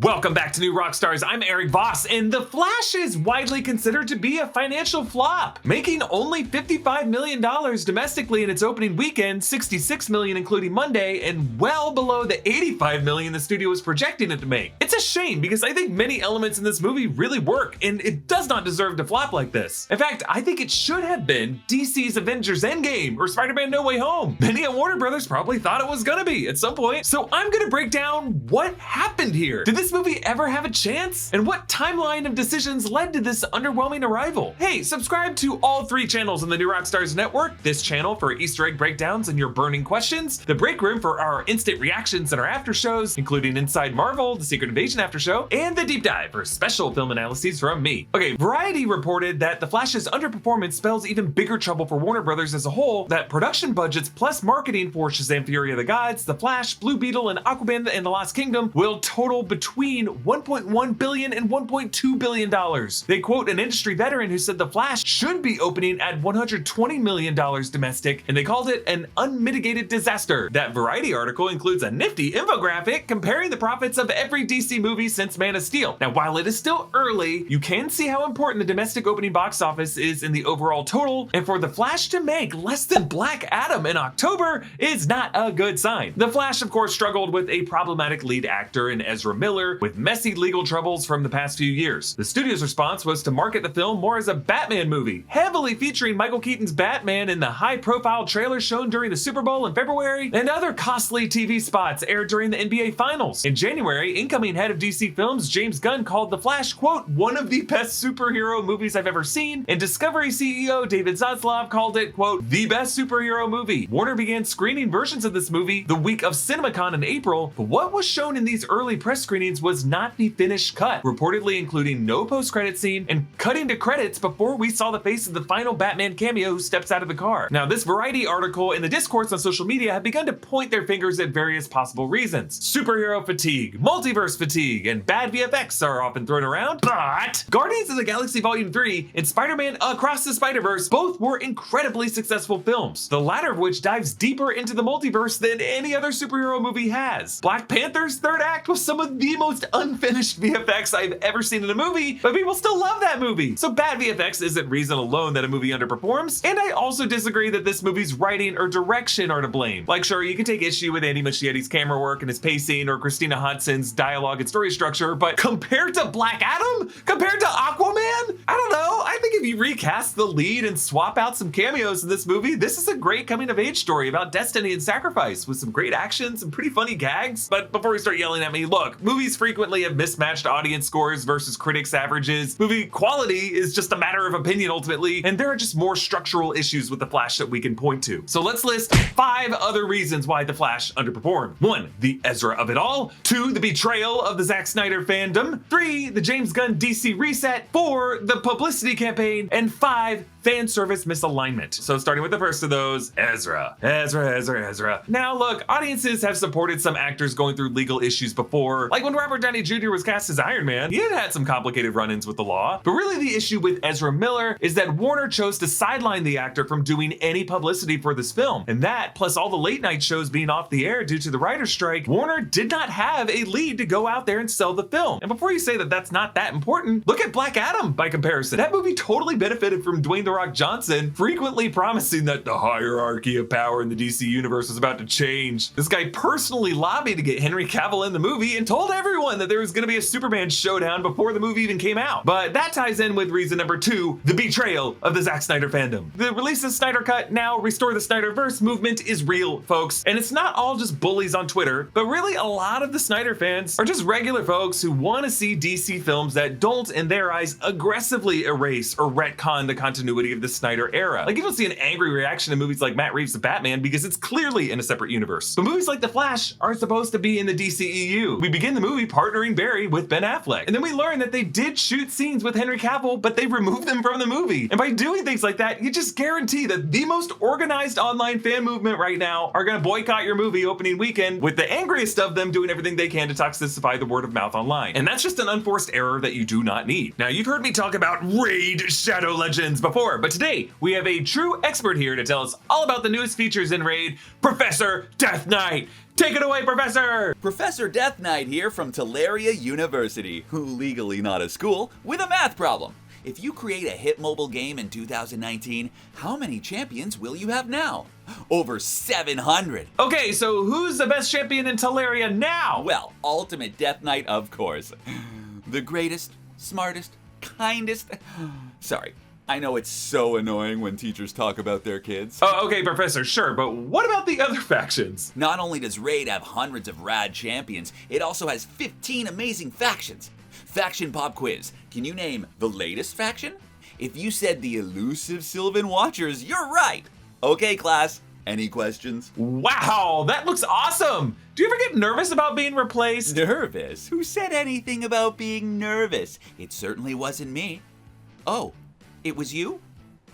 Welcome back to New Rockstars. I'm Erik Voss, and The Flash is widely considered to be a financial flop, making only $55 million domestically in its opening weekend, $66 million including Monday, and well below the $85 million the studio was projecting it to make. It's a shame because I think many elements in this movie really work, and it does not deserve to flop like this. In fact, I think it should have been DC's Avengers Endgame or Spider-Man No Way Home. Many at Warner Brothers probably thought it was gonna be at some point, so I'm gonna break down what happened here. Did this movie ever have a chance? And what timeline of decisions led to this underwhelming arrival? Hey, subscribe to all 3 channels on the New Rockstars network. This channel for Easter egg breakdowns and your burning questions, the break room for our instant reactions and our after shows, including Inside Marvel, the Secret Invasion after show, and the deep dive for special film analyses from me. Okay, Variety reported that The Flash's underperformance spells even bigger trouble for Warner Brothers as a whole, that production budgets plus marketing for Shazam Fury of the Gods, The Flash, Blue Beetle, and Aquaman and the Lost Kingdom will total between $1.1 billion and $1.2 billion. They quote an industry veteran who said The Flash should be opening at $120 million domestic, and they called it an unmitigated disaster. That Variety article includes a nifty infographic comparing the profits of every DC movie since Man of Steel. Now, while it is still early, you can see how important the domestic opening box office is in the overall total, and for The Flash to make less than Black Adam in October is not a good sign. The Flash, of course, struggled with a problematic lead actor in Ezra Miller, with messy legal troubles from the past few years. The studio's response was to market the film more as a Batman movie, heavily featuring Michael Keaton's Batman in the high-profile trailer shown during the Super Bowl in February, and other costly TV spots aired during the NBA Finals. In January, incoming head of DC Films James Gunn called The Flash, quote, one of the best superhero movies I've ever seen, and Discovery CEO David Zaslav called it, quote, the best superhero movie. Warner began screening versions of this movie the week of CinemaCon in April, but what was shown in these early press screenings was not the finished cut, reportedly including no post-credit scene and cutting to credits before we saw the face of the final Batman cameo who steps out of the car. Now, this Variety article and the discourse on social media have begun to point their fingers at various possible reasons. Superhero fatigue, multiverse fatigue, and bad VFX are often thrown around, but Guardians of the Galaxy Volume 3 and Spider-Man Across the Spider-Verse both were incredibly successful films, the latter of which dives deeper into the multiverse than any other superhero movie has. Black Panther's third act was some of the most unfinished VFX I've ever seen in a movie, but people still love that movie. So bad VFX isn't reason alone that a movie underperforms, and I also disagree that this movie's writing or direction are to blame. Like, sure, you can take issue with Andy Muschietti's camera work and his pacing, or Christina Hudson's dialogue and story structure, but compared to Black Adam? Compared to Aquaman? I don't know. I think if you recast the lead and swap out some cameos in this movie, this is a great coming-of-age story about destiny and sacrifice with some great action, some pretty funny gags. But before we start yelling at me, look, movies frequently have mismatched audience scores versus critics' averages. Movie quality is just a matter of opinion ultimately, and there are just more structural issues with The Flash that we can point to. So let's list 5 other reasons why The Flash underperformed. 1, the Ezra of it all. 2, the betrayal of the Zack Snyder fandom. 3, the James Gunn DC reset. 4, the publicity campaign. And 5, fan service misalignment. So starting with the first of those, Ezra. Now look, audiences have supported some actors going through legal issues before, like when Robert Downey Jr. was cast as Iron Man. He had some complicated run-ins with the law. But really the issue with Ezra Miller is that Warner chose to sideline the actor from doing any publicity for this film. And that, plus all the late night shows being off the air due to the writer's strike, Warner did not have a lead to go out there and sell the film. And before you say that that's not that important, look at Black Adam by comparison. That movie totally benefited from Dwayne "The Rock" Johnson frequently promising that the hierarchy of power in the DC universe was about to change. This guy personally lobbied to get Henry Cavill in the movie and told everyone that there was going to be a Superman showdown before the movie even came out. But that ties in with reason number 2, the betrayal of the Zack Snyder fandom. The release of Snyder Cut, now Restore the Snyderverse movement is real, folks. And it's not all just bullies on Twitter, but really a lot of the Snyder fans are just regular folks who want to see DC films that don't, in their eyes, aggressively erase or retcon the continuity of the Snyder era. Like, you don't see an angry reaction to movies like Matt Reeves' The Batman because it's clearly in a separate universe. But movies like The Flash are supposed to be in the DCEU. We begin the movie partnering Barry with Ben Affleck, and then we learn that they did shoot scenes with Henry Cavill, but they removed them from the movie. And by doing things like that, you just guarantee that the most organized online fan movement right now are gonna boycott your movie opening weekend, with the angriest of them doing everything they can to toxicify the word of mouth online. And that's just an unforced error that you do not need. Now, you've heard me talk about Raid Shadow Legends before, but today we have a true expert here to tell us all about the newest features in Raid, Professor Death Knight. Take it away, Professor! Professor Death Knight here from Teleria University, legally not a school, with a math problem. If you create a hit mobile game in 2019, how many champions will you have now? Over 700. Okay, so who's the best champion in Teleria now? Well, Ultimate Death Knight, of course. The greatest, smartest, kindest... Sorry, I know it's so annoying when teachers talk about their kids. Oh, okay, Professor, sure, but what about the other factions? Not only does Raid have hundreds of rad champions, it also has 15 amazing factions. Faction Pop Quiz. Can you name the latest faction? If you said the elusive Sylvan Watchers, you're right. Okay, class, any questions? Wow, that looks awesome! Do you ever get nervous about being replaced? Nervous? Who said anything about being nervous? It certainly wasn't me. Oh, it was you?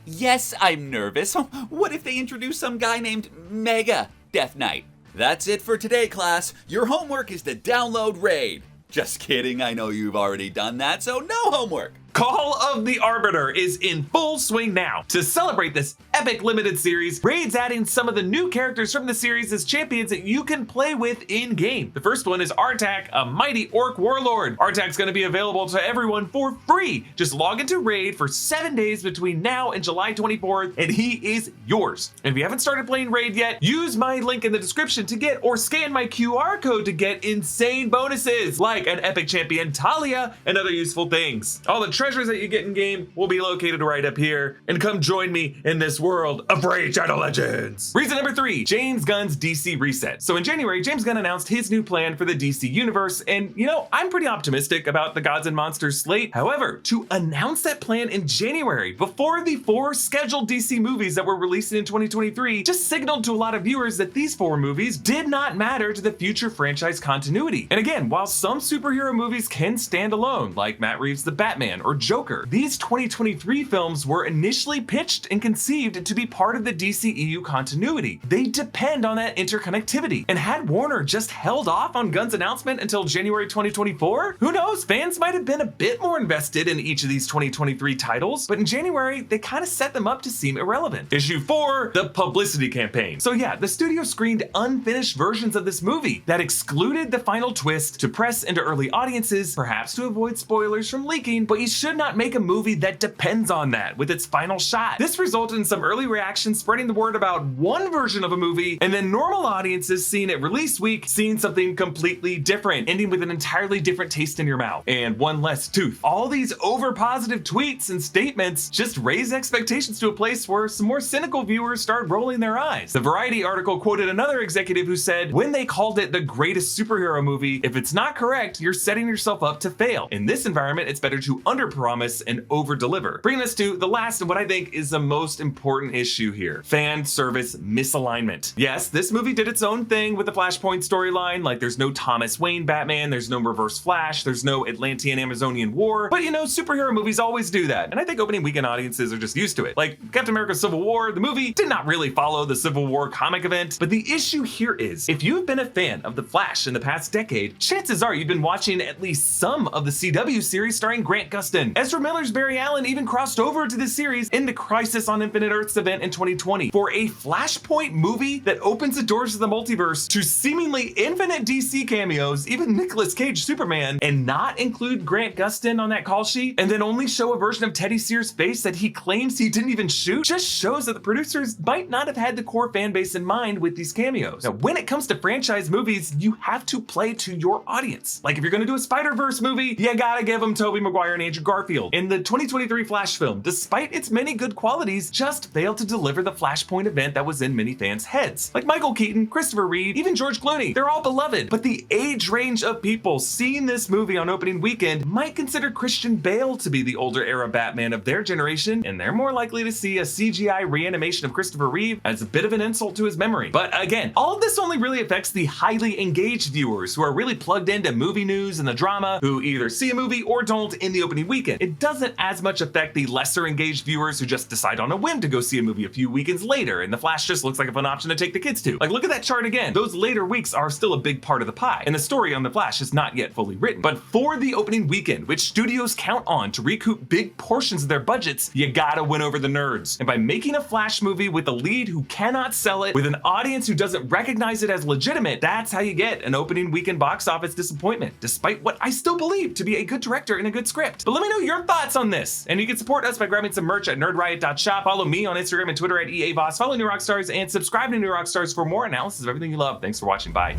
Yes, I'm nervous. What if they introduce some guy named Mega Death Knight? That's it for today, class. Your homework is to download Raid. Just kidding, I know you've already done that, so no homework. Call of the Arbiter is in full swing now. To celebrate this epic limited series, Raid's adding some of the new characters from the series as champions that you can play with in-game. The first one is Artak, a mighty orc warlord. Artak's gonna be available to everyone for free. Just log into Raid for 7 days between now and July 24th, and he is yours. And if you haven't started playing Raid yet, use my link in the description to get, or scan my QR code to get insane bonuses, like an epic champion Talia and other useful things. All the treasures that you get in game will be located right up here, and come join me in this world of Raid Shadow Legends. Reason number 3, James Gunn's DC reset. So in January, James Gunn announced his new plan for the DC universe, and you know, I'm pretty optimistic about the Gods and Monsters slate. However, to announce that plan in January, before the 4 scheduled DC movies that were releasing in 2023, just signaled to a lot of viewers that these 4 movies did not matter to the future franchise continuity. And again, while some superhero movies can stand alone, like Matt Reeves' The Batman or Joker, these 2023 films were initially pitched and conceived to be part of the DCEU continuity. They depend on that interconnectivity. And had Warner just held off on Gunn's announcement until January 2024, who knows, fans might have been a bit more invested in each of these 2023 titles, but in January, they kind of set them up to seem irrelevant. Issue 4, the publicity campaign. So yeah, the studio screened unfinished versions of this movie that excluded the final twist to press into early audiences, perhaps to avoid spoilers from leaking, but you should not make a movie that depends on that with its final shot. This resulted in some early reactions spreading the word about one version of a movie, and then normal audiences seeing it release week, seeing something completely different, ending with an entirely different taste in your mouth and one less tooth. All these over positive tweets and statements just raise expectations to a place where some more cynical viewers start rolling their eyes. The Variety article quoted another executive who said, when they called it the greatest superhero movie, if it's not correct, you're setting yourself up to fail. In this environment, it's better to underpromise and over-deliver. Bringing us to the last and what I think is the most important issue here: fan service misalignment. Yes, this movie did its own thing with the Flashpoint storyline, like there's no Thomas Wayne Batman, there's no Reverse Flash, there's no Atlantean Amazonian War, but you know, superhero movies always do that, and I think opening weekend audiences are just used to it. Like Captain America Civil War, the movie did not really follow the Civil War comic event, but the issue here is, if you've been a fan of The Flash in the past decade, chances are you've been watching at least some of the CW series starring Grant Gustin. Ezra Miller's Barry Allen even crossed over to this series in the Crisis on Infinite Earths event in 2020. For a Flashpoint movie that opens the doors to the multiverse to seemingly infinite DC cameos, even Nicolas Cage Superman, and not include Grant Gustin on that call sheet, and then only show a version of Teddy Sears' face that he claims he didn't even shoot, just shows that the producers might not have had the core fan base in mind with these cameos. Now, when it comes to franchise movies, you have to play to your audience. Like if you're gonna do a Spider-Verse movie, you gotta give them Tobey Maguire and Andrew Garfield. In the 2023 Flash film, despite its many good qualities, just failed to deliver the Flashpoint event that was in many fans' heads. Like Michael Keaton, Christopher Reeve, even George Clooney, they're all beloved, but the age range of people seeing this movie on opening weekend might consider Christian Bale to be the older era Batman of their generation, and they're more likely to see a CGI reanimation of Christopher Reeve as a bit of an insult to his memory. But again, all of this only really affects the highly engaged viewers who are really plugged into movie news and the drama, who either see a movie or don't in the opening weekend weekend. It doesn't as much affect the lesser engaged viewers who just decide on a whim to go see a movie a few weekends later, and The Flash just looks like a fun option to take the kids to. Like, look at that chart again. Those later weeks are still a big part of the pie, and the story on The Flash is not yet fully written. But for the opening weekend, which studios count on to recoup big portions of their budgets, you gotta win over the nerds. And by making a Flash movie with a lead who cannot sell it, with an audience who doesn't recognize it as legitimate, that's how you get an opening weekend box office disappointment, despite what I still believe to be a good director and a good script. But let me know your thoughts on this. And you can support us by grabbing some merch at nerdriot.shop. Follow me on Instagram and Twitter at EA Voss. Follow New Rockstars and subscribe to New Rockstars for more analysis of everything you love. Thanks for watching. Bye.